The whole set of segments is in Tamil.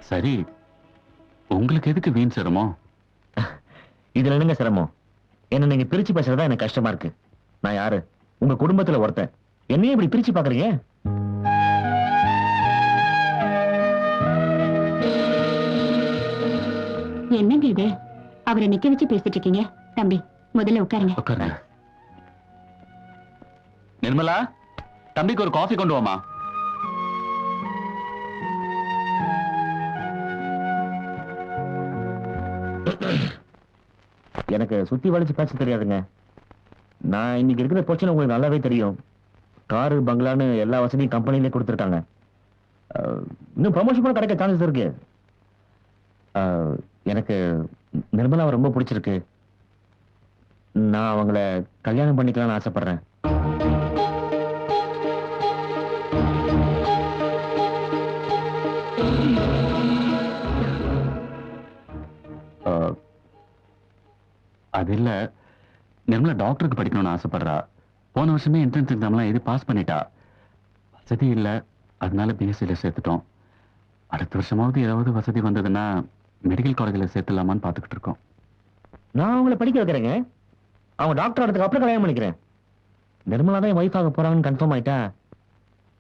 சரி, உங்களுக்கு எதுக்கு வீண் சிரமம்? இதுல என்னங்க சிரமம்? என்ன நீங்க பிரிச்சு பேசுறதா எனக்கு கஷ்டமா இருக்கு. நான் யாரு? உங்க குடும்பத்துல ஒருத்தன். என்னையும் இப்படி பிரிச்சு பாக்குறீங்க? என்னங்க இது? அவரை நிக்க வச்சு பேசிட்டு இருக்கீங்க. தம்பி, முதல்ல உட்காருங்க. உட்காருங்க. நிர்மலா, தம்பிக்கு ஒரு காஃபி கொண்டு வாமா. எனக்கு சுத்தி வளைச்சு பேச தெரியாதுங்க. நான் இன்னைக்கு இருக்கிற பிரச்சனை உங்களுக்கு நல்லாவே தெரியும். காரு பங்களான்னு எல்லா வசதியும் கம்பெனிலே கொடுத்துருக்காங்க. இன்னும் ப்ரமோஷன் கூட கிடைக்க சான்சஸ் இருக்கு. எனக்கு நிர்மலாவை ரொம்ப பிடிச்சிருக்கு. நான் அவங்கள கல்யாணம் பண்ணிக்கலாம்னு ஆசைப்படுறேன். அது இல்ல, நிர்மலா டாக்டருக்கு படிக்கணும்னு ஆசைப்படுறா. போன வருஷமே என்ட்ரன்ஸ் எக்ஸாம்லாம் எழுதி பாஸ் பண்ணிட்டா. வசதி இல்ல, அதனால பிஎஸ்சியில சேர்த்துட்டோம். அடுத்த வருஷமாவது ஏதாவது வசதி வந்ததுன்னா மெடிக்கல் காலேஜில் சேர்த்துலாமான்னு பார்த்துக்கிட்டு இருக்கோம். நான் அவங்கள படிக்க வைக்கிறேங்க. அவங்க டாக்டர் ஆனதுக்கு அப்புறம் கல்யாணம் பண்ணிக்கிறேன். நிர்மலா தான் என் ஒய்ஃப் ஆக போறாங்கன்னு கன்ஃபார்ம் ஆயிட்டா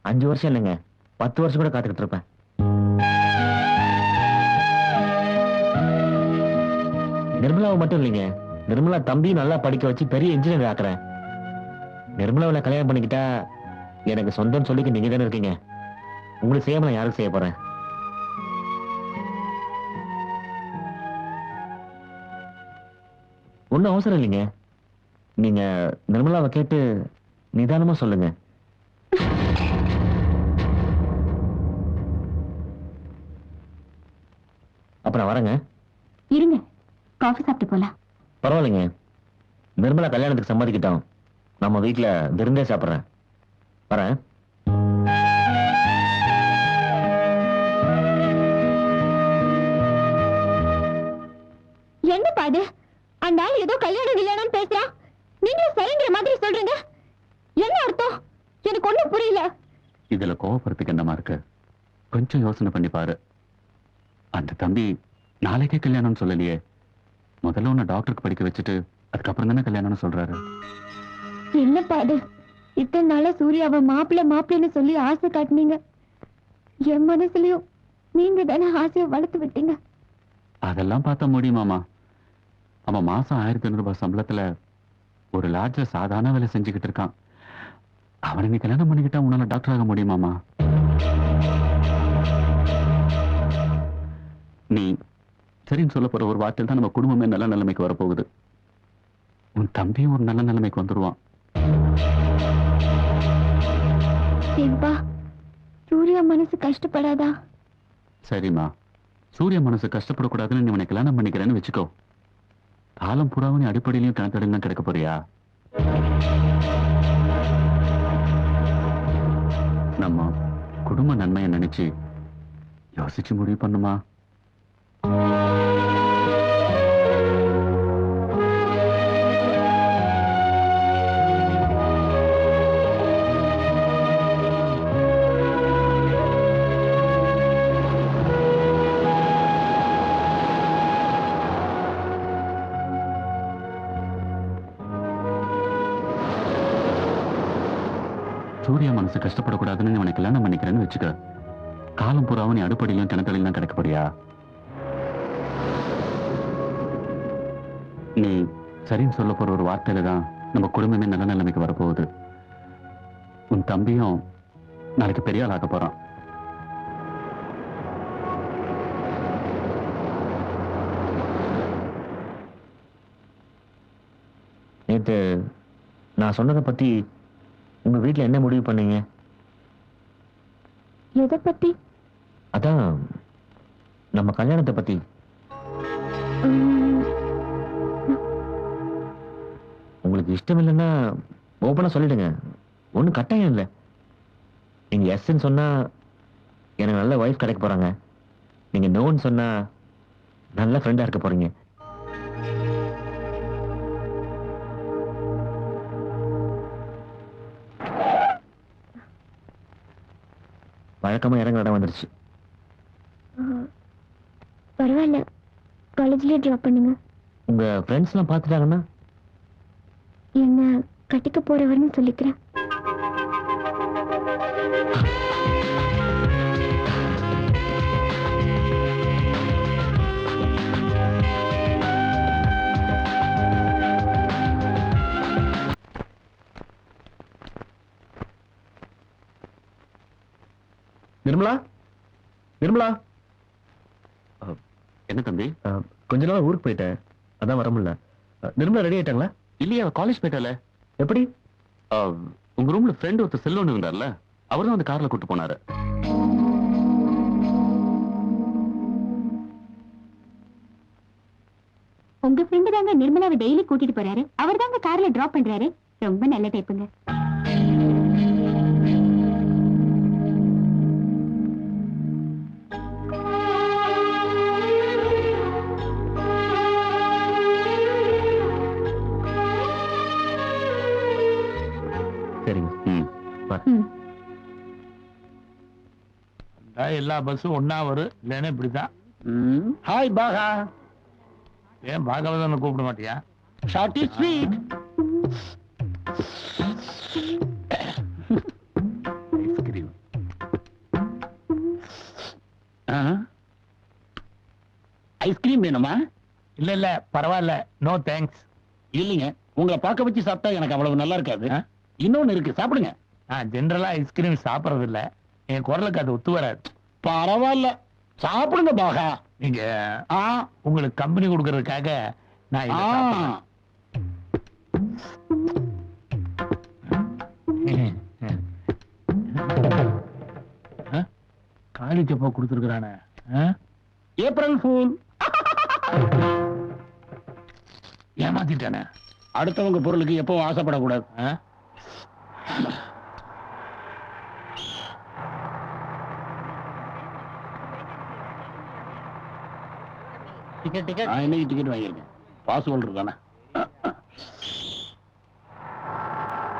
5 வருஷம் இல்லைங்க, 10 வருஷம் கூட காத்துக்கிட்டு இருப்பேன். நிர்மலாவை மட்டும் இல்லைங்க, நிர்மலா தம்பி நல்லா படிக்க வச்சு பெரிய இன்ஜினியர் ஆக்குறேன். நிர்மலாவை கல்யாணம் பண்ணிக்கிட்டா எனக்கு சொந்தம் சொல்லிக்க நீங்க தானே இருக்கீங்க. உங்களுக்கு செய்யாம நான் யாருக்கு செய்ய போறேன்? ஒன்னும் அவசரம் இல்லைங்க. நீங்க நிர்மலாவை கேட்டு நிதானமா சொல்லுங்க. அப்புறம் வரேங்க. இருங்க, காஃபி சாப்பிட்டு போலாம். பரவாயில்லைங்க, நிர்மலா கல்யாணத்துக்கு சம்மதிக்கிட்டோம். நம்ம வீட்டுல விருந்தே சாப்பிடுறேன். வரேன். என்ன பாது? அந்த ஆள் ஏதோ கல்யாணம் இல்லைன்னு பேசுறா. நீங்களும் சரிங்கிற மாதிரி சொல்றீங்க. என்ன அர்த்தம்? எனக்கு ஒண்ணும் புரியல. இதுல கோவப்படுறதுக்கு என்னமா இருக்கு? கொஞ்சம் யோசனை பண்ணி பாரு. அந்த தம்பி நாளைக்கே கல்யாணம்னு சொல்லலையே. முதல்ல உன்னை டாக்டருக்கு படிக்க வச்சுட்டு அதுக்கப்புறம் தானே கல்யாணம்னு சொல்றாரு. என்ன பாது, இத்தனை நாளா சூர்யாவை மாப்பிள்ளைன்னு சொல்லி ஆசை காட்டினீங்க. என் மனசுலயும் நீங்க தானே ஆசையை வளர்த்து விட்டீங்க. அதெல்லாம் பார்த்தா முடியுமாமா? அவன் மாசம் 1500 ரூபாய் சம்பளத்துல ஒரு லாட்ஜ்ல சாதாரண வேலை செஞ்சுக்கிட்டு இருக்கான். அவனை நீ கல்யாணம் பண்ணிக்கிட்டா உன்னால டாக்டர் ஆக முடியுமாமா? நீ சரின்னு சொல்ல போற ஒரு வார்த்தையில் தான் நம்ம குடும்பமே நல்ல நிலைமைக்கு வரப்போகுது. உன் தம்பியும் ஒரு நல்ல நிலைமைக்கு வந்துருவான். சிவா, சூர்யா மனசு கஷ்டப்படாதா? சரிம்மா, சூரிய மனசு கஷ்டப்படக்கூடாதுன்னு நீ உன்னை கல்யாணம் பண்ணிக்கிறேன்னு வச்சுக்கோ. காலம் புறாவும் நீ அடிப்படையிலையும் கிணத்தடையும் தான் கிடைக்க போறியா? நம்ம குடும்ப நன்மையை நினைச்சு யோசிச்சு முடிவு பண்ணுமா? சூர்யா மனசு கஷ்டப்படக்கூடாதுன்னு நீ உனக்கு கல்யாணம் பண்ணிக்கிறேன்னு வச்சுக்க. காலம் பூராவும் நீ அடுப்படியிலும் கிணத்தலையும் தான் கிடைக்க போறியா? நீ சரின்னு சொல்ல போற ஒரு வார்த்தையில தான் நம்ம குடும்பமே நல்ல நிலைமைக்கு வரப்போகுது. உன் தம்பியும் நாளைக்கு பெரிய ஆள் ஆக போறான். நேத்து நான் சொன்னதை பத்தி உங்க வீட்டுல என்ன முடிவு பண்ணீங்க? எதை பத்தி? அதான் நம்ம கல்யாணத்தை பத்தி. உங்களுக்கு இஷ்டம் இல்லைன்னா ஓப்பனா சொல்லிடுங்க, ஒன்றும் கட்டாயம் இல்லை. நீங்க எஸ்ன்னு சொன்னா எனக்கு நல்ல ஒய்ஃப் கிடைக்க போறாங்க. நீங்க நோன்னு சொன்னா நல்ல ஃப்ரெண்டா இருக்க போறீங்க. வழக்கமா இறங்க இடம் வந்துருச்சு. பரவாயில்ல, காலேஜ்லயே ட்ராப் பண்ணுங்க. உங்க ஃப்ரெண்ட்ஸ் எல்லாம் பாத்துட்டாங்கன்னா? என்ன கட்டிக்க போறவர்னு சொல்லிக்கிறேன். நிர்மலா, நிர்மலா, என்ன தம்பி? கொஞ்ச நாள் ஊருக்கு போயிட்டேன், அதான் வர முடியல. நிர்மலா ரெடி ஆயிட்டாங்களா? இல்லையா, காலேஜ் போயிட்டால. எப்படி? உங்க ரூம்ல ஃப்ரெண்ட் ஒருத்தர் செல்வன் இருந்தார்ல, அவர் தான் அந்த கார்ல கூட்டு போனாரு. உங்க ஃப்ரெண்டு தாங்க நிர்மலாவை டெய்லி கூட்டிட்டு போறாரு. அவர் தாங்க கார்ல டிராப் பண்றாரு. ரொம்ப நல்ல டைப்புங்க. சரிங்க. எல்லா பஸ்ஸும் ஒன்னா வரும், இல்லைன்னா இப்படிதான். ஹாய் பாகா. ஏன் பாகவதன் கூப்பிட மாட்டியா? Short is sweet. Ice cream. Ice cream வேணுமா? இல்ல இல்ல பரவாயில்ல, நோ தேங்க்ஸ். இல்லைங்க, உங்களை பார்க்க வச்சு சாப்பிட்டா எனக்கு அவ்வளவு நல்லா இருக்காது. இன்னொன்னு இருக்கு, சாப்பிடுங்க. நான் ஜெனரலா ஐஸ்கிரீம் சாப்பிடறது இல்ல, என் குரலுக்கு அது ஒத்து வராது. பரவாயில்ல, சாப்பிடுங்க பாகா. நீங்க உங்களுக்கு கம்பெனி கொடுக்கறதுக்காக நான் இதை சாப்பிடுறேன். காலி சப்பா கொடுத்துருக்கானே. April fool. ஏமாத்திட்டானே. அடுத்தவங்க பொருளுக்கு எப்பவும் ஆசைப்படக்கூடாது. டிக்கெட் நான் இன்னைக்கு டிக்கெட் வாங்கியிருக்கேன். பாஸ்வேர்டு இருக்கானே.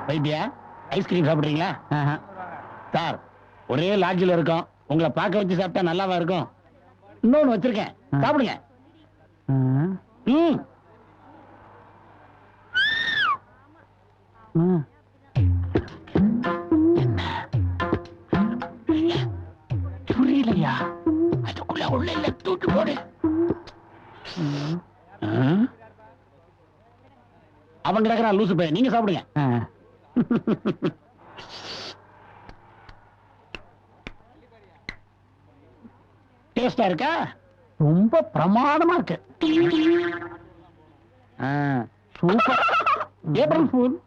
வைத்தியா, ஐஸ்கிரீம் சாப்பிடுறீங்களா? சார், ஒரே லாட்ஜில் இருக்கோம், உங்களை பார்க்க வச்சு சாப்பிட்டா நல்லாவா இருக்கும்? இன்னொன்னு வச்சிருக்கேன், சாப்பிடுங்க. புரியலையா? அதுக்குள்ள உள்ள இல்ல, தூக்கி போடு. அவன் கிடக்குறான் லூசு பையன், நீங்க சாப்பிடுங்க. டேஸ்டா இருக்கா? ரொம்ப பிரமாதமா இருக்கு. சூப்பர். April fool.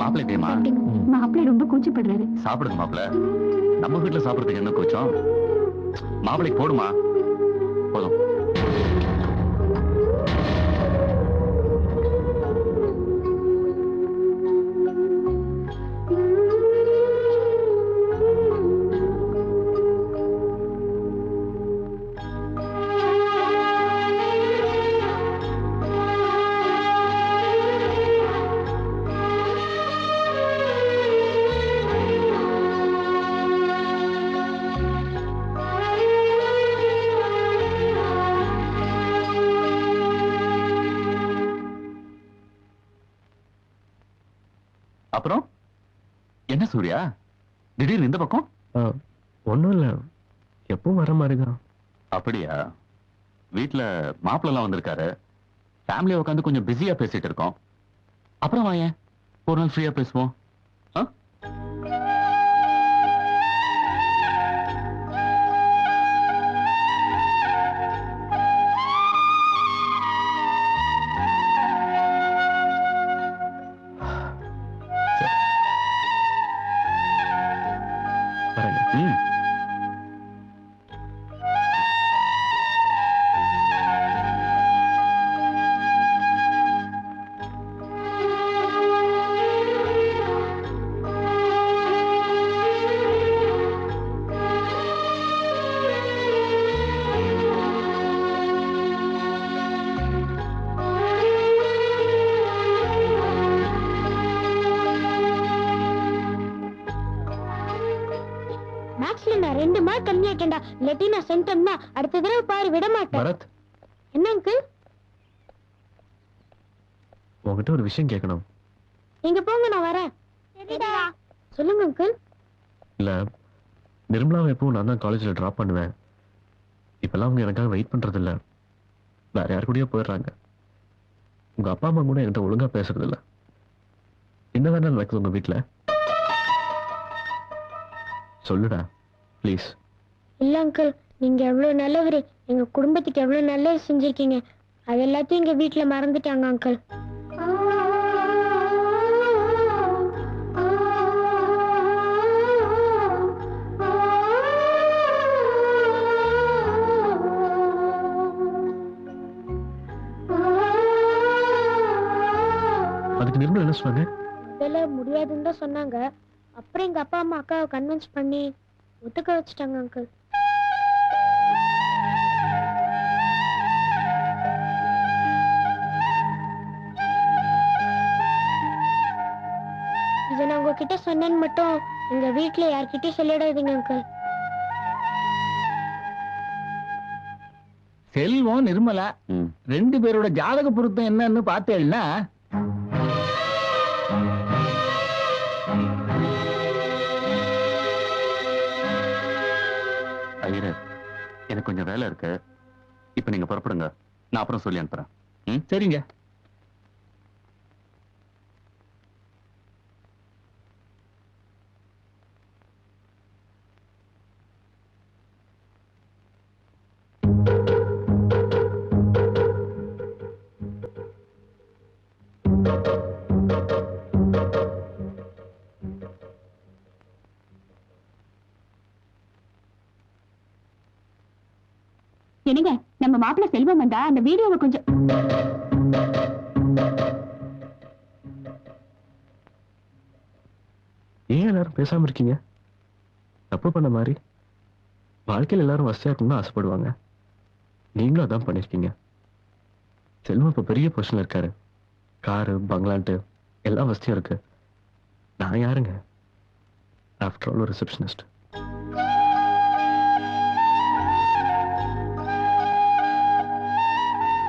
மாப்பிள்ளை தெரியுமா? மாப்பிள்ளை ரொம்ப கூச்சப்படுறாரு. சாப்பிடுங்க மாப்பிள்ள. நம்ம வீட்டுல சாப்பிடுறதுக்கு என்ன கூச்சம்? மாப்பிள்ளைக்கு போடுமா, போதும். அப்புறம் என்ன சூர்யா, திடீர்னு இந்த பக்கம்? ஒண்ணும் இல்ல, எப்பவும் வர மாதிரிதான். அப்படியா? வீட்டுல மாப்பிள்ள எல்லாம் வந்திருக்காரு, ஃபேமிலியா உட்காந்து கொஞ்சம் பிஸியா பேசிட்டு இருக்கோம். அப்புறம் வாயேன், ஒரு நாள் ஃப்ரீயா பேசுவோம். ம். மேக்ஸ்ல நான் 2 மார்க் கம்மியாட்டேன்டா. இல்லாட்டி நான் சென்டம்னா அடுத்த தடவை பாரு விட மாட்டேன். பரத், என்ன அங்கிள்? உங்ககிட்ட ஒரு விஷயம் கேட்கணும். நீங்க போங்க, நான் வரேன். சரிடா. சொல்லுங்க அங்கிள். இல்ல, நிர்மலாவை எப்பவும் நான் தான் காலேஜ்ல டிராப் பண்ணுவேன். இப்பெல்லாம் அவங்க எனக்காக வெயிட் பண்றது இல்ல, வேற யாரு கூடயோ போயிடுறாங்க. உங்க அப்பா அம்மா கூட என்கிட்ட ஒழுங்கா பேசுறது இல்ல. என்ன வேணாலும் நடக்குது உங்க வீட்டுல? சொல்லுடா ப்ளீஸ். இல்ல அங்கிள், நீங்க எவ்வளவு நல்லவரு. எங்க குடும்பத்துக்கு எவ்வளவு நல்லது செஞ்சிருக்கீங்க. அது எல்லாத்தையும் எங்க வீட்டுல மறந்துட்டாங்க அங்கிள். அதுக்கு நிர்மலா என்ன சொன்னாங்க? முதல்ல முடியாதுன்னு தான் சொன்னாங்க. அப்புறம் எங்க அப்பா அம்மா அக்காவை கன்வின்ஸ் பண்ணி ஒத்துக்க வச்சுட்டாங்க அங்கிள். இதை நான் உங்ககிட்ட சொன்னேன்னு மட்டும் எங்க வீட்டுல யார்கிட்டயும் சொல்லிடாதீங்க அங்கிள். செல்வம் நிர்மலா ம். 2 பேரோட ஜாதக பொருத்தம் என்னன்னு பார்த்தேன்னா, ஐயரே, எனக்கு கொஞ்சம் வேலை இருக்கு. இப்ப நீங்க புறப்படுங்க, நான் அப்புறம் சொல்லி அனுப்புறேன். ம்? சரிங்க. என்னங்க, நம்ம மாப்பிள்ள செல்வம் வந்தா அந்த வீடியோவை கொஞ்சம். ஏன் எல்லாரும் பேசாம இருக்கீங்க? தப்பு பண்ண மாதிரி. வாழ்க்கையில் எல்லாரும் வசதியா இருக்கணும்னு ஆசைப்படுவாங்க. நீங்களும் அதான் பண்ணிருக்கீங்க. செல்வம் இப்ப பெரிய பொசிஷன்ல இருக்காரு. காரு, பங்களான்ட்டு எல்லா வசதியும் இருக்கு. நான் யாருங்க? ஆஃப்டர் ஆல் ஒரு ரிசப்ஷனிஸ்ட்.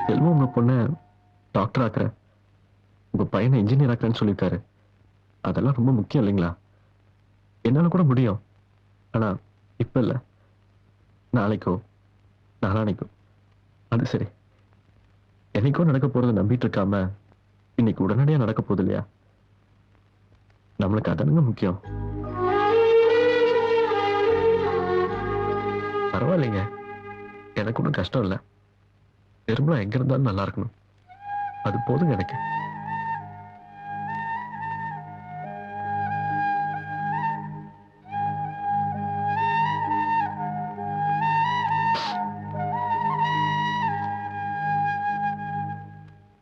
செல்வம் உங்க பொண்ணை டாக்டர் ஆக்குற, உங்க பையனை இன்ஜினியர் ஆக்குறேன்னு சொல்லியிருக்காரு. அதெல்லாம் ரொம்ப முக்கியம் இல்லைங்களா? என்னால கூட முடியும். ஆனா இப்ப இல்ல, நாளைக்கோ நாளானைக்கோ. அது சரி, என்னைக்கோ நடக்க போறதை நம்பிட்டு இருக்காம இன்னைக்கு உடனடியா நடக்க போகுது இல்லையா? நம்மளுக்கு அதானுங்க முக்கியம். பரவாயில்லைங்க, எனக்கு ஒன்றும் கஷ்டம் இல்லை. நிர்மலா எங்க இருந்தாலும் நல்லா இருக்கணும், அது போதுங்க எனக்கு.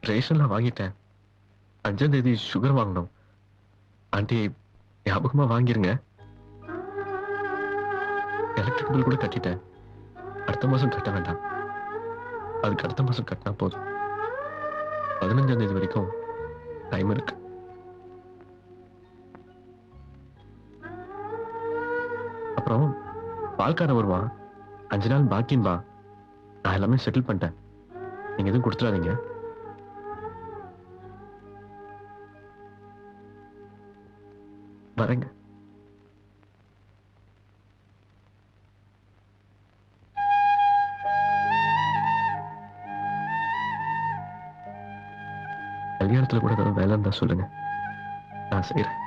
ரேஷன்லாம் வாங்கிட்டேன். 5ஆம் தேதி சுகர் வாங்கணும். ஆண்டி ஞாபகமா வாங்கிருங்க. எலக்ட்ரிக் பில் கூட கட்டிட்டேன். அடுத்த மாசம் கட்ட வேண்டாம், அதுக்கு அடுத்த மாசம் கட்டினா போதும். 15ஆம் தேதி வரைக்கும் டைம் இருக்கு. அப்புறம் பால்காரன் வருவான், 5 நாள் பாக்கியம்பா. நான் எல்லாமே செட்டில் பண்ணிட்டேன், நீங்க எதுவும் கொடுத்துடாதீங்க. வரேங்க. கல்யாணத்துல கூட ஏதாவது வேலை இருந்தா சொல்லுங்க, நான் செய்யறேன்.